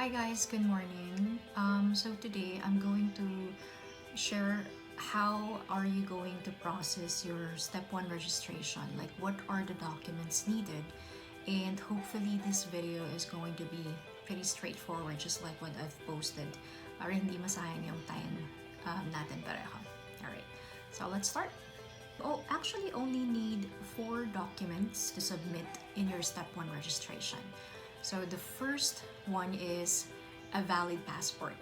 Hi guys, good morning. So today I'm going to share how are you going to process your step 1 registration, like what are the documents needed, and hopefully this video is going to be pretty straightforward, just like what I've posted, para hindi masayang yung time natin pareho. Alright, so let's start. Oh, actually only need 4 documents to submit in your step 1 registration. So the first one is a valid passport.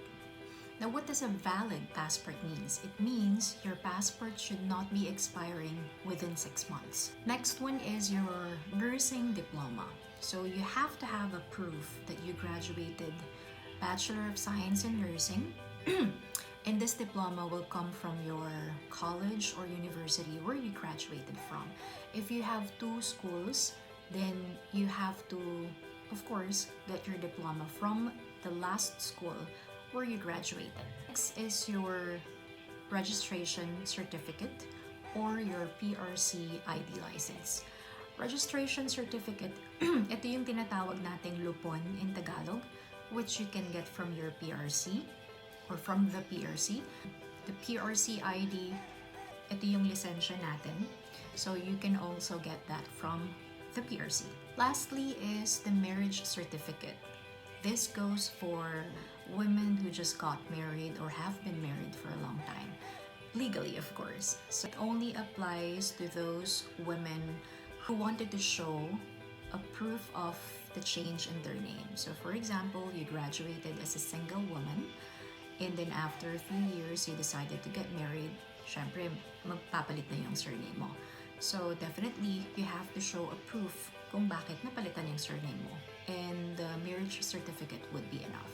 Now what does a valid passport means? It means your passport should not be expiring within 6 months. Next one is your nursing diploma. So you have to have a proof that you graduated Bachelor of Science in Nursing. And this diploma will come from your college or university where you graduated from. If you have 2 schools, then you have to, of course, get your diploma from the last school where you graduated. Next is your registration certificate or your PRC ID license. Registration certificate, ito yung tinatawag nating lupon in Tagalog, which you can get from your PRC or from the PRC. The PRC ID, ito yung lisensya natin. So you can also get that from the PRC. Lastly is the marriage certificate. This goes for women who just got married or have been married for a long time. Legally, of course. So it only applies to those women who wanted to show a proof of the change in their name. So for example, you graduated as a single woman, and then after a few years, you decided to get married. Syempre, magpapalit na yung surname mo. So definitely, you have to show a proof kung bakit napalitan yung surname mo. And the marriage certificate would be enough.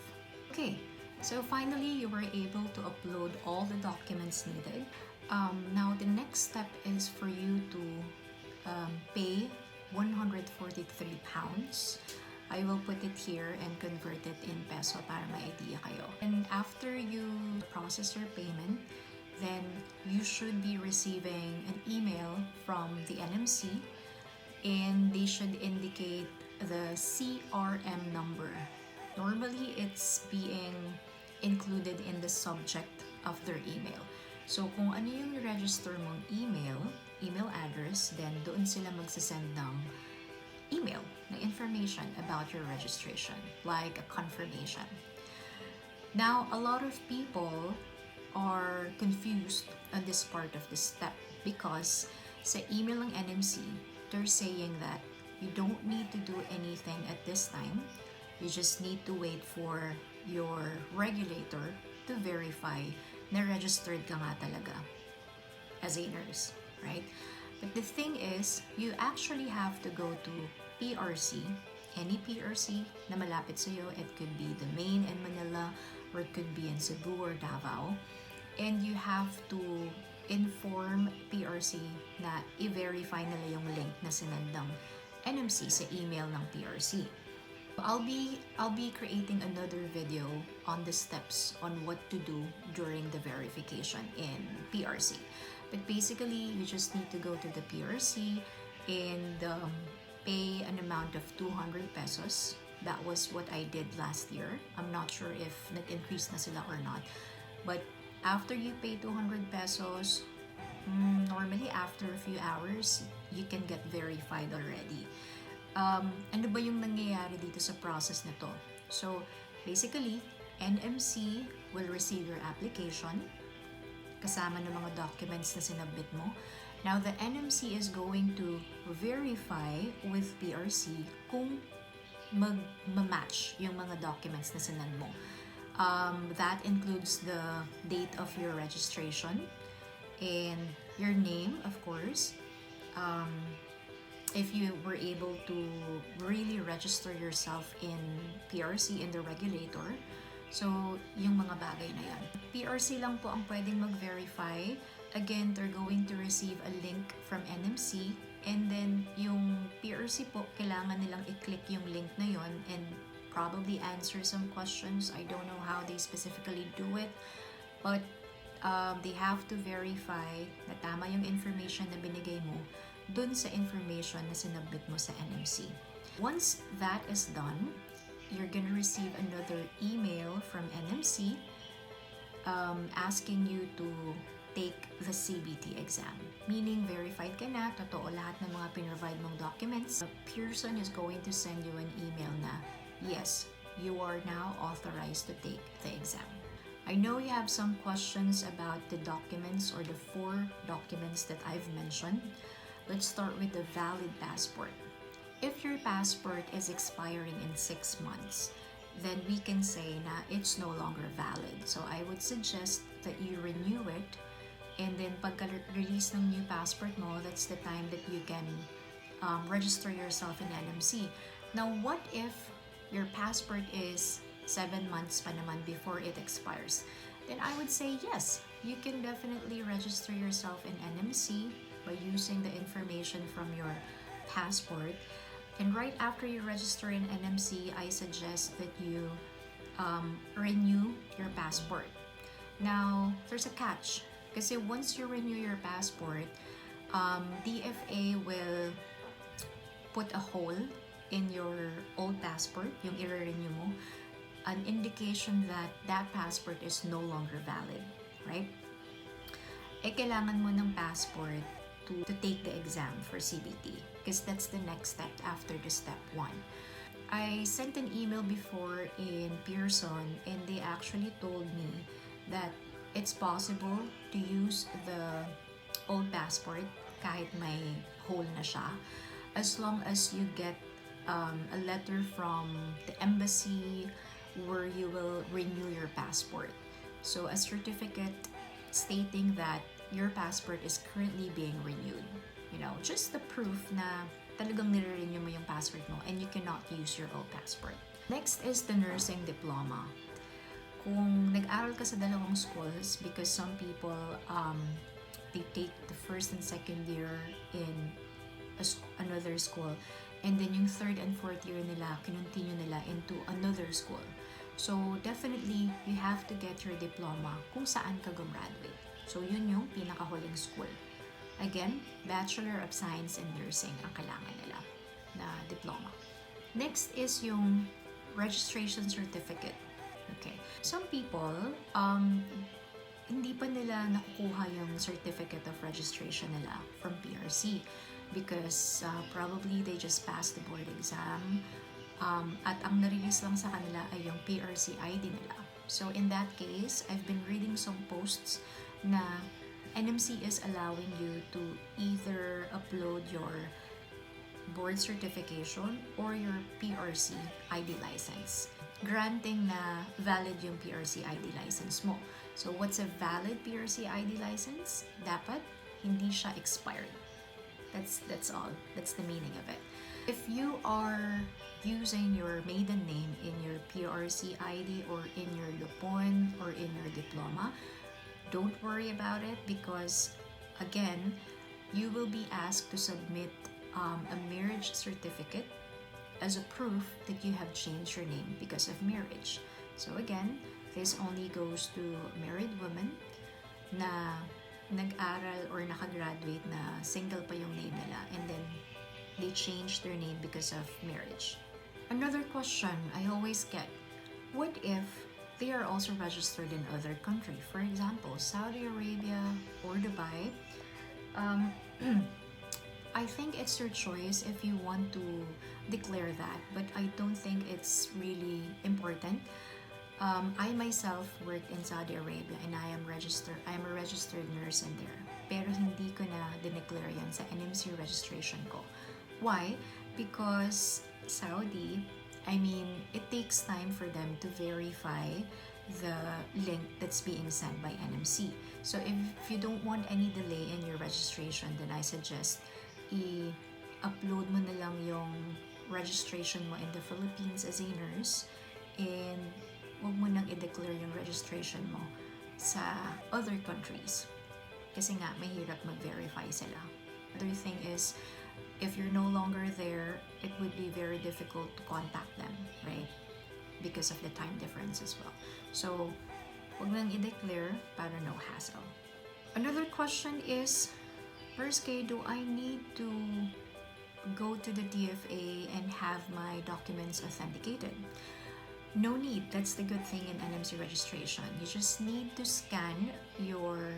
Okay, so finally, you were able to upload all the documents needed. Now, the next step is for you to pay 143 pounds. I will put it here and convert it in peso para may idea kayo. And after you process your payment, then you should be receiving an email from the NMC, and they should indicate the CRM number. Normally, it's being included in the subject of their email. So kung ano yung register mong email address, then doon sila magsasend ng email na information about your registration, like a confirmation. Now, a lot of people are confused on this part of the step because sa email ng NMC, they're saying that you don't need to do anything at this time. You just need to wait for your regulator to verify na registered ka nga talaga as a nurse, right? But the thing is, you actually have to go to PRC, any PRC na malapit sa'yo. It could be the main in Manila, or it could be in Cebu or Davao. And you have to inform PRC na i-verify nila yung link na sinend ng NMC sa email ng PRC. I'll be creating another video on the steps on what to do during the verification in PRC. But basically, you just need to go to the PRC and pay an amount of 200 pesos. That was what I did last year. I'm not sure if nag-increase na sila or not. But after you pay 200 pesos, normally after a few hours, you can get verified already. Ano ba yung nangyayari dito sa process na to? So, basically, NMC will receive your application kasama ng mga documents na sinabit mo. Now, the NMC is going to verify with PRC kung mag-match yung mga documents na sinend mo. That includes the date of your registration and your name, of course. If you were able to really register yourself in PRC, in the regulator, so yung mga bagay na yan. PRC lang po ang pwedeng mag-verify. Again, they're going to receive a link from NMC, and then yung PRC po, kailangan nilang i-click yung link na yon and probably answer some questions. I don't know how they specifically do it, but they have to verify na tama yung information na binigay mo dun sa information na sinabit mo sa NMC. Once that is done, you're gonna receive another email from NMC asking you to take the CBT exam. Meaning, verified ka na, totoo lahat ng mga pinrovide mong documents. Pearson is going to send you an email na, yes, you are now authorized to take the exam. I know you have some questions about the documents or the 4 documents that I've mentioned. Let's start with the valid passport. If your passport is expiring in 6 months, then we can say na it's no longer valid. So I would suggest that you renew it, and then pagka-release ng new passport mo, that's the time that you can register yourself in NMC. Now, what if your passport is 7 months pa naman before it expires? Then I would say yes, you can definitely register yourself in NMC by using the information from your passport. And right after you register in NMC, I suggest that you renew your passport. Now, there's a catch. Kasi once you renew your passport, DFA will put a hole in your old passport, yung i-renew mo, an indication that that passport is no longer valid, right? Kailangan mo ng passport to take the exam for CBT, because that's the next step after the step 1. I sent an email before in Pearson, and they actually told me that it's possible to use the old passport kahit may hole na siya, as long as you get a letter from the embassy where you will renew your passport. So a certificate stating that your passport is currently being renewed. You know, just the proof na talagang nire-renew mo yung passport mo and you cannot use your old passport. Next is the nursing diploma. Kung nag-aral ka sa dalawang schools, because some people, they take the first and second year in another school, and then yung third and fourth year nila, kinontinue nila into another school. So, definitely, you have to get your diploma kung saan ka gumraduate. So, yun yung pinakahuling school. Again, Bachelor of Science in Nursing ang kailangan nila na diploma. Next is yung registration certificate. Okay. Some people, hindi pa nila nakukuha yung certificate of registration nila from PRC because probably they just passed the board exam, at ang na-release lang sa kanila ay yung PRC ID nila. So in that case, I've been reading some posts na NMC is allowing you to either upload your board certification or your PRC ID license, granting na valid yung PRC ID license mo. So what's a valid PRC ID license? Dapat hindi siya expired. That's all. That's the meaning of it. If you are using your maiden name in your PRC ID or in your Lupon or in your diploma, don't worry about it because, again, you will be asked to submit a marriage certificate as a proof that you have changed your name because of marriage. So again, this only goes to married women na nag-aral or nakagraduate na single pa yung name nila and then they changed their name because of marriage. Another question I always get, what if they are also registered in other countries? For example, Saudi Arabia or Dubai. I think it's your choice if you want to declare that, but I don't think it's really important. I myself worked in Saudi Arabia and I am a registered nurse in there. Pero hindi ko na dineclare yan sa NMC registration ko. Why? Because Saudi, it takes time for them to verify the link that's being sent by NMC. So if you don't want any delay in your registration, then I suggest i-upload mo na lang yung registration mo in the Philippines as a nurse and huwag mo nang i-declare yung registration mo sa other countries. Kasi nga, mahirap mag-verify sila. Other thing is, if you're no longer there, it would be very difficult to contact them, right? Because of the time difference as well. So, huwag nang i-declare para no hassle. Another question is, first, do I need to go to the DFA and have my documents authenticated? No need. That's the good thing in NMC registration. You just need to scan your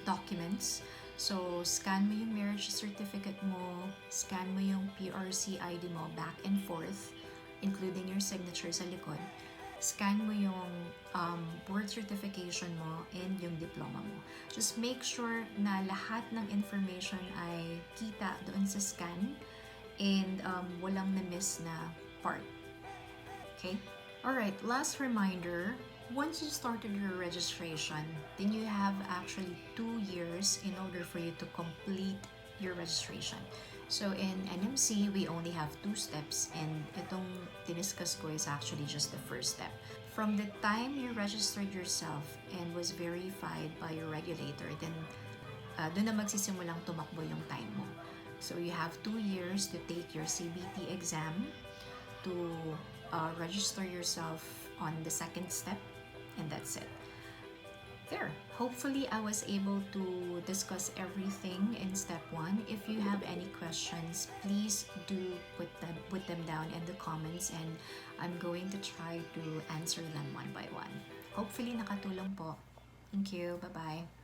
documents. So, scan mo yung marriage certificate mo, scan mo yung PRC ID mo back and forth, including your signature sa likod. Scan mo yung birth certification mo and yung diploma mo. Just make sure na lahat ng information ay kita doon sa scan and walang na-miss na part. Okay? Alright, last reminder, once you started your registration, then you have actually 2 years in order for you to complete your registration. So in NMC, we only have 2 steps and itong diniscuss ko is actually just the first step. From the time you registered yourself and was verified by your regulator, then doon na magsisimulang tumakbo yung time mo. So you have 2 years to take your CBT exam, to register yourself on the second step, and that's it. There. Hopefully, I was able to discuss everything in step 1. If you have any questions, please do put them down in the comments, and I'm going to try to answer them one by one. Hopefully, nakatulong po. Thank you. Bye-bye.